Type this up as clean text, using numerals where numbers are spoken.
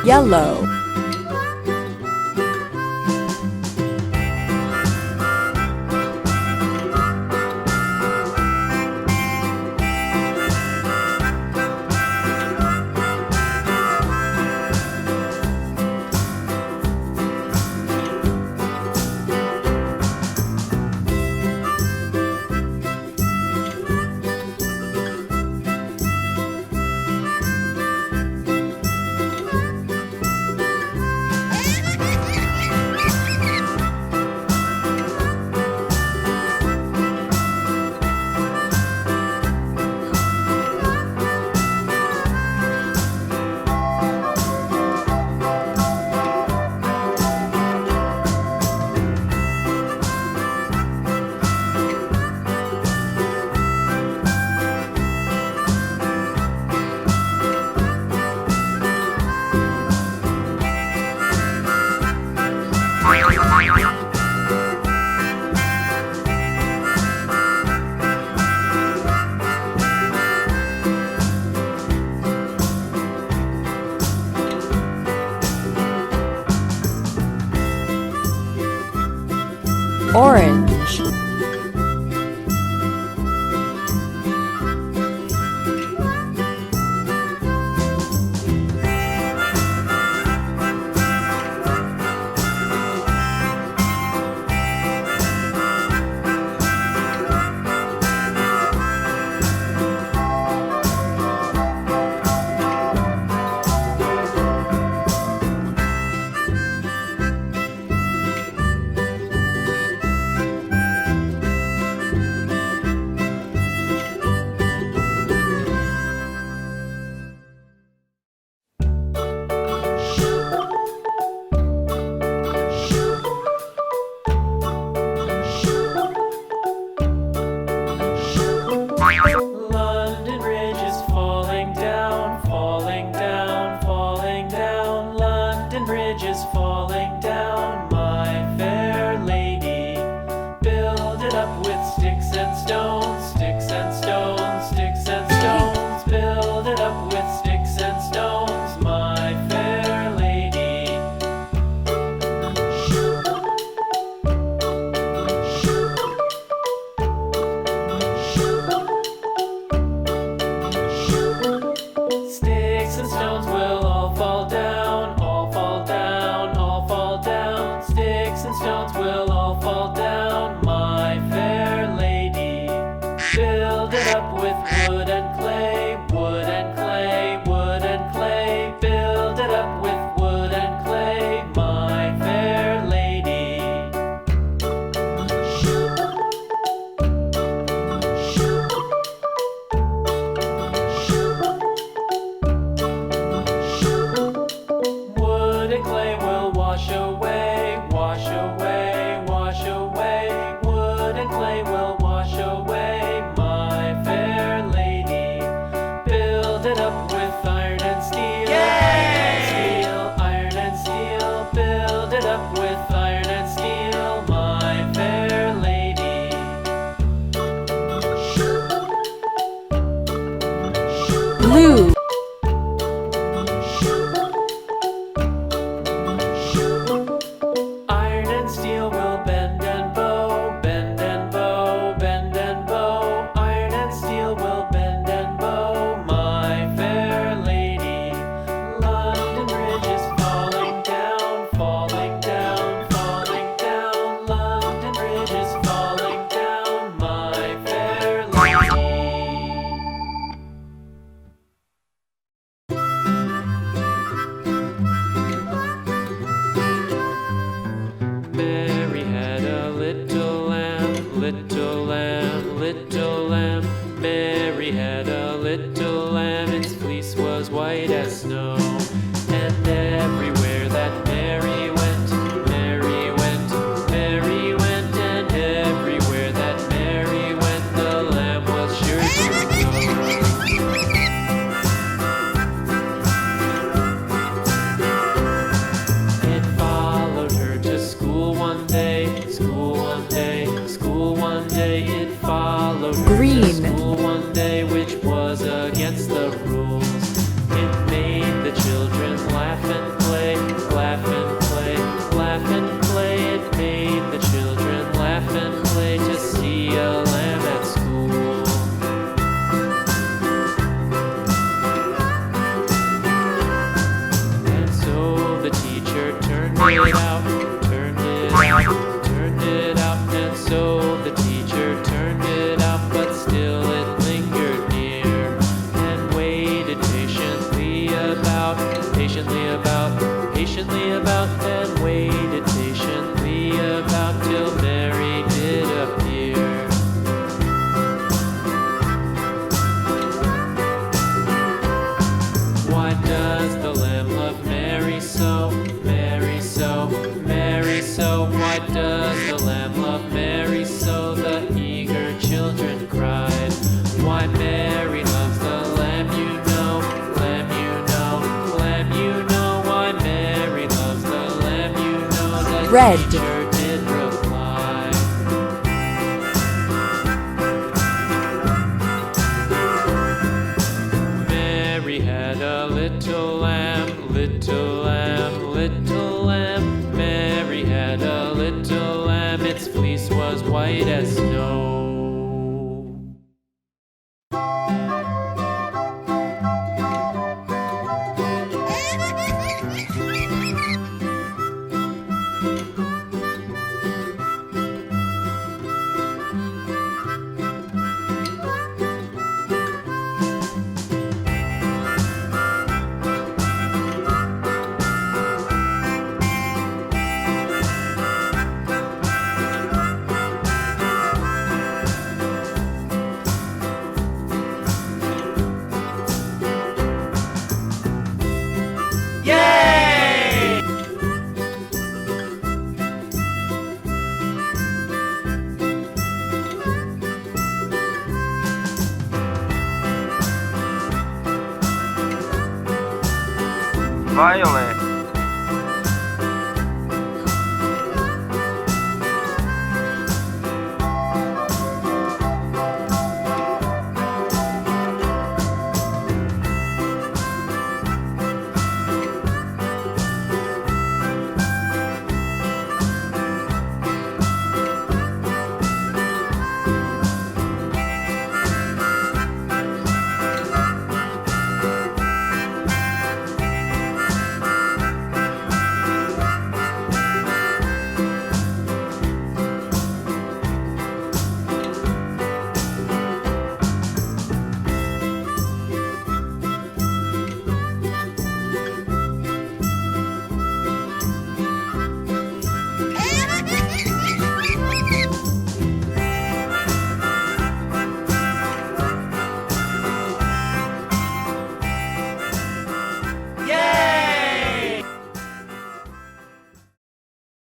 Yellow. Orange. London Bridge is falling down, falling down, falling down. London Bridge is falling down, my fair lady. Build it up with sticks and stones, sticks and stones, sticks and stones. Build it up with sticks and stones, my fair lady. Sticks and stones will all fall down, all fall down, all fall down. Sticks and stones will all fall down, my fair lady. Build it up with wood and clay, wood and clay, wood and clay. Build it up with wood and clay, my fair lady. Wood and clay will wash away, wash away, wash away. Wood and clay will wash away, my fair lady. Build it up with iron and steel, iron and steel. Build it up with iron and steel, my fair lady. Blue. it out, turned it out, turned it out. And so the teacher turned it out, but still it lingered near and waited patiently about, and waited patiently about till Mary did appear. Why does the lamb love Mary so, Mary so, Mary so? Why does the lamb love Mary so? The eager children cried. Why Mary loves the lamb, you know, lamb, you know, lamb, you know. Why Mary loves the lamb, you know. The Red. teacher did reply. Mary had a little lamb, little lamb, little lamb. Mary had a little lamb, its fleece was white as snow. Yay! Violet.